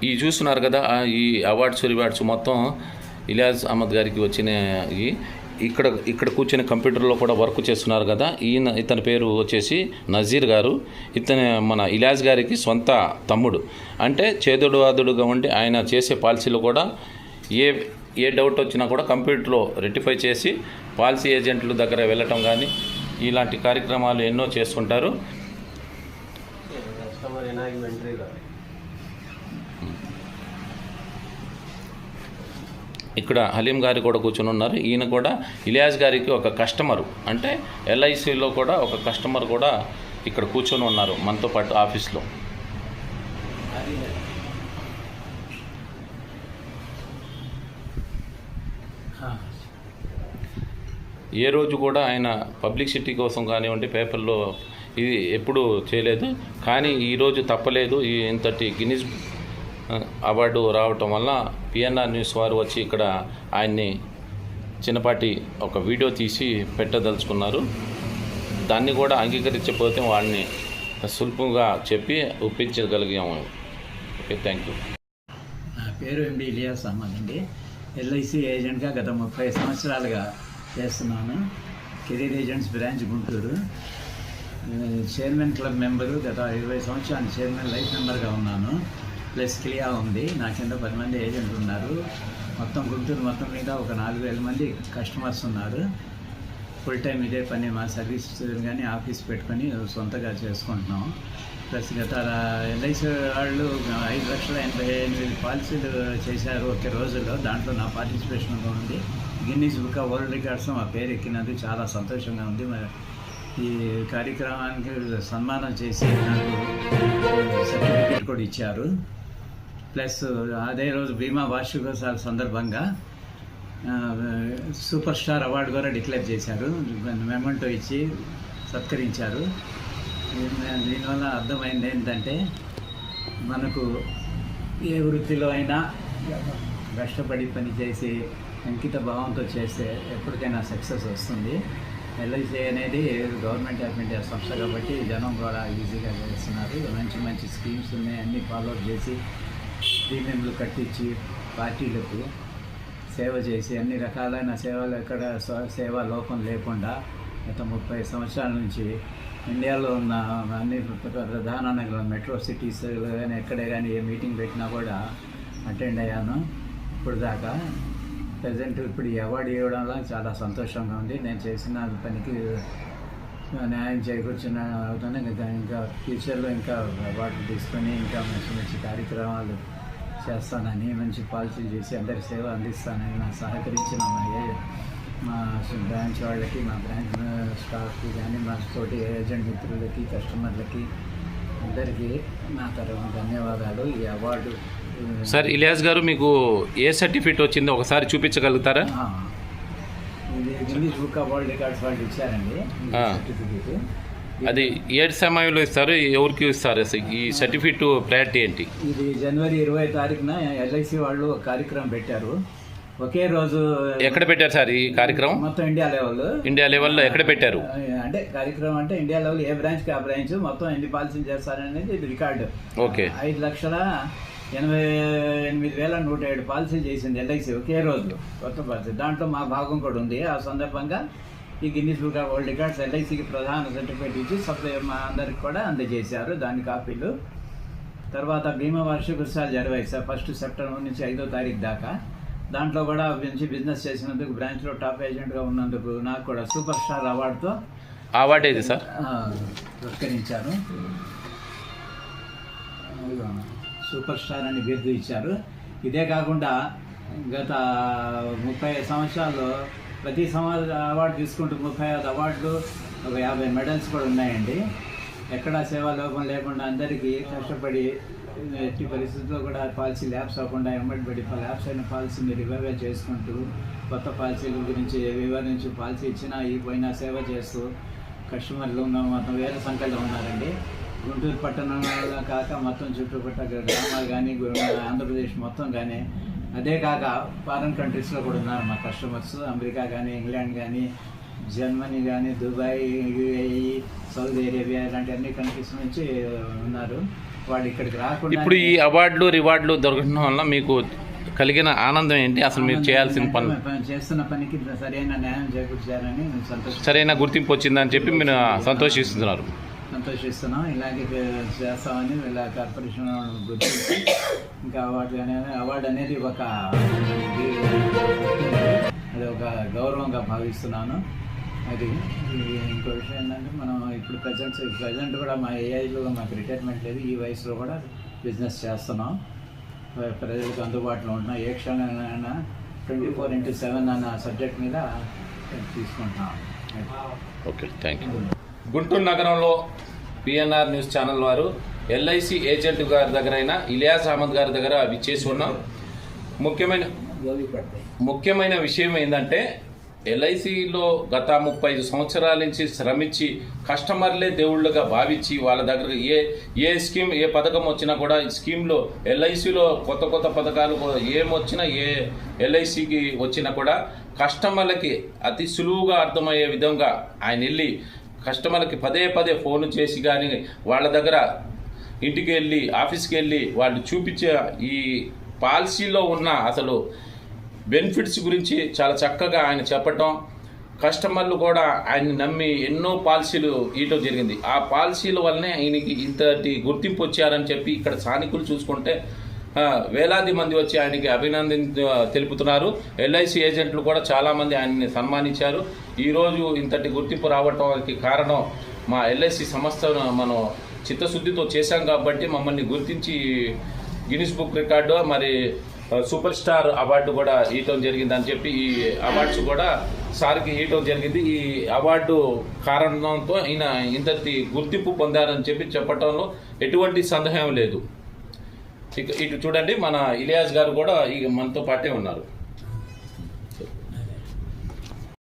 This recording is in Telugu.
ఈ చూస్తున్నారు కదా ఈ రివార్డ్స్ మొత్తం ఇలియాజ్ అహ్మద్ గారికి వచ్చినాయి. ఇక్కడ కూర్చొని కంప్యూటర్లో కూడా వర్క్ చేస్తున్నారు కదా. ఇతని పేరు వచ్చేసి నజీర్ గారు. ఇతను మన ఇలియాజ్ గారికి సొంత తమ్ముడు. అంటే చేదుడు వాదుడుగా ఉండి ఆయన చేసే పాలసీలు కూడా ఏ డౌట్ వచ్చినా కూడా కంప్యూటర్లో రెక్టిఫై చేసి పాలసీ ఏజెంట్ల దగ్గర వెళ్ళటం కానీ ఇలాంటి కార్యక్రమాలు ఎన్నో చేస్తుంటారు. ఇక్కడ హలీం గారు కూడా కూర్చొని ఉన్నారు. ఈయన కూడా ఇలియాజ్ గారికి ఒక కస్టమరు, అంటే ఎల్ఐసిలో కూడా ఒక కస్టమర్ కూడా ఇక్కడ కూర్చొని ఉన్నారు మనతో పాటు ఆఫీస్లో. ఏ రోజు కూడా ఆయన పబ్లిసిటీ కోసం కానివ్వండి పేపర్లో ఇది ఎప్పుడూ చేయలేదు, కానీ ఈరోజు తప్పలేదు. ఇంతటి గిన్నిస్ అవార్డు రావటం వల్ల పిఎన్ఆర్ న్యూస్ వారు వచ్చి ఇక్కడ ఆయన్ని చిన్నపాటి ఒక వీడియో తీసి పెట్టదలుచుకున్నారు. దాన్ని కూడా అంగీకరించకపోతే వాళ్ళని సులభంగా చెప్పి ఒప్పించగలిగాము. Okay, thank you. నా పేరు ఎండి ఇలియాస్ అహ్మద్ అండి. ఎల్ఐసి ఏజెంట్గా గత 30 సంవత్సరాలుగా చేస్తున్నాను. Career agents branch Guntur. Chairman club member, గత 20 సంవత్సరాలు చైర్మన్ లైఫ్ మెంబర్గా ఉన్నాను. ప్లస్ క్లియా ఉంది. నా కింద 10 మంది ఏజెంట్లు ఉన్నారు. మొత్తం గుంటూరు మొత్తం మీద ఒక 4000 మంది కస్టమర్స్ ఉన్నారు. ఫుల్ టైం ఇదే పని, మా సర్వీస్ కానీ ఆఫీస్ పెట్టుకొని సొంతగా చేసుకుంటున్నాం. ప్లస్ గత ఎల్ఐసి వాళ్ళు 5,88,000 పాలసీలు చేశారు ఒకే రోజుల్లో. దాంట్లో నా పార్టిసిపేషన్ ఉంది. Guinness book of World records మా పేరు ఎక్కినందుకు చాలా సంతోషంగా ఉంది. ఈ కార్యక్రమానికి సన్మానం చేసి నాకు సర్టిఫికేట్ కూడా ఇచ్చారు. ప్లస్ అదే రోజు బీమా వార్షికోత్సవాల సందర్భంగా సూపర్ స్టార్ అవార్డు కూడా డిక్లేర్ చేశారు. మెమెంటో ఇచ్చి సత్కరించారు. దీనివల్ల అర్థమైంది ఏంటంటే, మనకు ఏ వృత్తిలో అయినా కష్టపడి పనిచేసి అంకిత భావంతో చేస్తే ఎప్పటికైనా సక్సెస్ వస్తుంది. ఎల్ఐసి అనేది గవర్నమెంట్ ఆఫ్ ఇండియా సంస్థ కాబట్టి జనం కూడా ఈజీగా చేస్తున్నారు. మంచి మంచి స్కీమ్స్ ఉన్నాయి, అన్నీ ఫాలో చేసి ప్రీమియంలు కట్టించి పార్టీలకు సేవ చేసి అన్ని రకాలైన సేవలు ఎక్కడ సేవా లోపం లేకుండా గత 30 సంవత్సరాల నుంచి ఇండియాలో ఉన్న అన్ని ప్రధాన నగరాలు, మెట్రో సిటీస్ కానీ ఎక్కడే కానీ ఏ మీటింగ్ పెట్టినా కూడా అటెండ్ అయ్యాను ఇప్పుడు దాకా. ప్రజెంట్ ఇప్పుడు ఈ అవార్డు ఇవ్వడం వల్ల చాలా సంతోషంగా ఉంది. నేను చేసిన పనికి న్యాయం చేకూర్చిన అవుతాను. ఇంకా ఫ్యూచర్లో ఇంకా అవార్డు తీసుకొని ఇంకా మంచి మంచి కార్యక్రమాలు చేస్తానని, మంచి పాలసీలు చేసి అందరి సేవ అందిస్తానని నా సహకరించిన మా బ్రాంచ్ వాళ్ళకి, మా బ్రాంచ్ స్టాఫ్కి కానీ, మా తోటి ఏజెంట్ మిత్రులకి, కస్టమర్లకి అందరికీ నా తరఫున ధన్యవాదాలు. ఈ అవార్డు సార్ ఇలియాస్ గారు, మీకు ఏ సర్టిఫికేట్ వచ్చిందో ఒకసారి చూపించగలుగుతారా? ఇది Guinness Book of World records వాళ్ళు ఇచ్చారండి సర్టిఫికేట్. అది ఏ సమయంలో ఇస్తారు, ఎవరికి ఇస్తారు, ఈ సర్టిఫికేట్ ప్రయారిటీ ఏంటి? ఇది జనవరి 20 తారీఖున ఎల్ఐసి వాళ్ళు ఒక కార్యక్రమం పెట్టారు. ఒకే రోజు. ఎక్కడ పెట్టారు సార్ ఈ కార్యక్రమం? మొత్తం ఇండియా లెవెల్లో ఎక్కడ పెట్టారు? అంటే కార్యక్రమం అంటే ఇండియా లెవెల్ ఏ బ్రాంచ్కి ఆ బ్రాంచ్ మొత్తం ఎన్ని పాలసీలు చేస్తారనేది ఇది రికార్డు. ఓకే. 5,88,107 పాలసీలు చేసింది ఎల్ఐసి ఒకే రోజు, కొత్త పాలసీ. దాంట్లో మా భాగం కూడా ఉంది. ఆ సందర్భంగా ఈ Guinness Book of World Records ఎల్ఐసికి ప్రధాన సర్టిఫికేట్ ఇచ్చి మా అందరికి కూడా అందజేశారు దాని కాపీలు. తర్వాత బీమా వార్షికోత్సవాలు జరిగాయి 1 సెప్టెంబర్ నుంచి 5వ తారీఖు దాకా. దాంట్లో కూడా మంచి బిజినెస్ చేసినందుకు, బ్రాంచ్లో టాప్ ఏజెంట్గా ఉన్నందుకు నాకు కూడా సూపర్ స్టార్ అవార్డుతో అవార్డు ఏది సార్ పురస్కరించారు. సూపర్ స్టార్ అని బిరుదు ఇచ్చారు. ఇదే కాకుండా గత 30 సంవత్సరాల్లో ప్రతి సంవత్సరం అవార్డు తీసుకుంటూ 35 అవార్డులు, ఒక 50 మెడల్స్ కూడా ఉన్నాయండి. ఎక్కడా సేవా లోపం లేకుండా అందరికీ కష్టపడి ఎట్టి పరిస్థితుల్లో కూడా పాలసీ ల్యాబ్స్ అవ్వకుండా ఎమ్మడిపడి ల్యాబ్స్ అయిన పాలసీని రివైవల్ చేసుకుంటూ కొత్త పాలసీల గురించి వివరించి పాలసీ ఇచ్చినా పోయినా సేవ చేస్తూ కస్టమర్లు మొత్తం వేల సంఖ్యలో ఉన్నారండి. గుంటూరు పట్టణంలో కాక మొత్తం చుట్టుపక్కల గ్రామాలు కానీ, ఆంధ్రప్రదేశ్ మొత్తం కానీ, అదే కాక ఫారెన్ కంట్రీస్లో కూడా ఉన్నారు మా కస్టమర్స్. అమెరికా కానీ, ఇంగ్లాండ్ కానీ, జర్మనీ కానీ దుబాయ్, యుఏఈ, సౌదీ అరేబియా ఇలాంటి అన్ని కంట్రీస్ నుంచి ఉన్నారు. వాళ్ళు ఇక్కడికి రాకుండా ఇప్పుడు ఈ అవార్డులు రివార్డులు దొరకడం వల్ల మీకు కలిగిన ఆనందం ఏంటి? అసలు మీరు చేయాల్సిన పనులు, మేము చేస్తున్న పనికి సరైన న్యాయం చేకూర్చారని సరైన గుర్తింపు వచ్చిందని చెప్పి మీరు సంతోషిస్తున్నాం. ఇలాగే చేస్తామని ఇలా కార్పొరేషన్ గుర్తించి ఇంకా అవార్డు అనేది అది ఒక గౌరవంగా భావిస్తున్నాను. అది ఇంకో విషయం ఏంటంటే మనం ఇప్పుడు ప్రజెంట్ కూడా మా ఏజ్లో మాకు రిటైర్మెంట్ లేదు, ఈ వయసులో కూడా బిజినెస్ చేస్తున్నాం. ప్రజలకు అందుబాటులో ఉంటున్నాం. ఏ క్షణమైనా 24/7 అన్న సబ్జెక్ట్ మీద తీసుకుంటున్నాం. Okay, thank you. గుంటూరు నగరంలో పిఎన్ఆర్ న్యూస్ ఛానల్ వారు ఎల్ఐసి ఏజెంట్ గారి దగ్గర అయిన ఇలియాస్ అహ్మద్ గారి దగ్గర విచ్చేసి ఉన్నాం. ముఖ్యమైన విషయం ఏంటంటే ఎల్ఐసిలో గత 35 సంవత్సరాల నుంచి శ్రమించి కస్టమర్లే దేవుళ్ళుగా భావించి వాళ్ళ దగ్గర ఏ స్కీమ్ ఏ పథకం వచ్చినా కూడా ఈ స్కీమ్లో ఎల్ఐసిలో కొత్త పథకాలు ఏమొచ్చినా ఏ ఎల్ఐసికి వచ్చినా కూడా కస్టమర్లకి అతి సులువుగా అర్థమయ్యే విధంగా ఆయన వెళ్ళి కస్టమర్లకి పదే ఫోన్ చేసి కానీ వాళ్ళ దగ్గర ఇంటికి వెళ్ళి ఆఫీస్కి వెళ్ళి వాళ్ళు చూపించే ఈ పాలసీలో ఉన్న అసలు బెనిఫిట్స్ గురించి చాలా చక్కగా ఆయన చెప్పటం, కస్టమర్లు కూడా ఆయన్ని నమ్మి ఎన్నో పాలసీలు ఇవ్వడం జరిగింది. ఆ పాలసీల వల్లనే ఆయనకి ఇంతటి గుర్తింపు వచ్చారని చెప్పి ఇక్కడ స్థానికులు చూసుకుంటే వేలాది మంది వచ్చి ఆయనకి తెలుపుతున్నారు. ఎల్ఐసి ఏజెంట్లు కూడా చాలామంది ఆయన్ని సన్మానించారు. ఈరోజు ఇంతటి గుర్తింపు రావడానికి కారణం మా ఎల్ఐసి సంస్థను మనం చిత్తశుద్ధితో చేశాం కాబట్టి మమ్మల్ని గుర్తించి గిన్నిస్ బుక్ రికార్డు మరి సూపర్ స్టార్ అవార్డు కూడా ఇవ్వటం జరిగిందని చెప్పి ఈ అవార్డ్స్ కూడా సార్కి ఇవ్వటం జరిగింది. ఈ అవార్డు కారణంతో ఈయన ఇంతటి గుర్తింపు పొందారని చెప్పి చెప్పటంలో ఎటువంటి సందేహం లేదు. ఇటు చూడండి, మన ఇలియాస్ గారు కూడా మనతో పాటే ఉన్నారు.